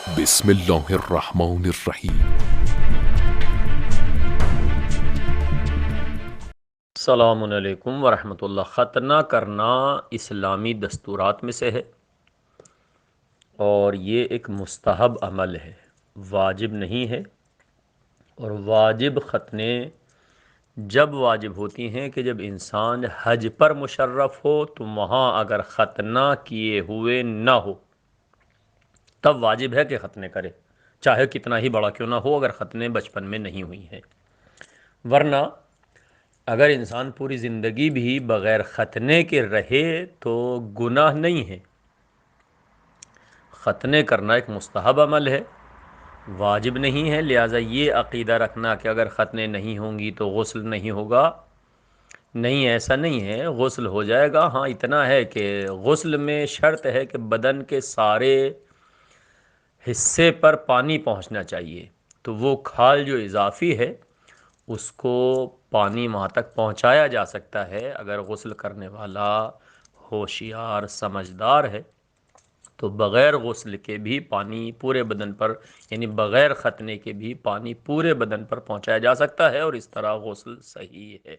بسم اللہ الرحمن الرحیم۔ السلام علیکم ورحمۃ اللہ۔ ختنہ کرنا اسلامی دستورات میں سے ہے اور یہ ایک مستحب عمل ہے، واجب نہیں ہے۔ اور واجب ختنے جب واجب ہوتی ہیں کہ جب انسان حج پر مشرف ہو تو وہاں اگر ختنہ کیے ہوئے نہ ہو تب واجب ہے کہ ختنے کرے، چاہے کتنا ہی بڑا کیوں نہ ہو، اگر ختنے بچپن میں نہیں ہوئی ہیں۔ ورنہ اگر انسان پوری زندگی بھی بغیر ختنے کے رہے تو گناہ نہیں ہے۔ ختنے کرنا ایک مستحب عمل ہے، واجب نہیں ہے، لہٰذا یہ عقیدہ رکھنا کہ اگر ختنے نہیں ہوں گی تو غسل نہیں ہوگا، نہیں، ایسا نہیں ہے، غسل ہو جائے گا۔ ہاں اتنا ہے کہ غسل میں شرط ہے کہ بدن کے سارے حصے پر پانی پہنچنا چاہیے، تو وہ کھال جو اضافی ہے اس کو پانی وہاں تک پہنچایا جا سکتا ہے اگر غسل کرنے والا ہوشیار سمجھدار ہے، تو بغیر غسل کے بھی پانی پورے بدن پر، یعنی بغیر ختنے کے بھی پانی پورے بدن پر پہنچایا جا سکتا ہے، اور اس طرح غسل صحیح ہے۔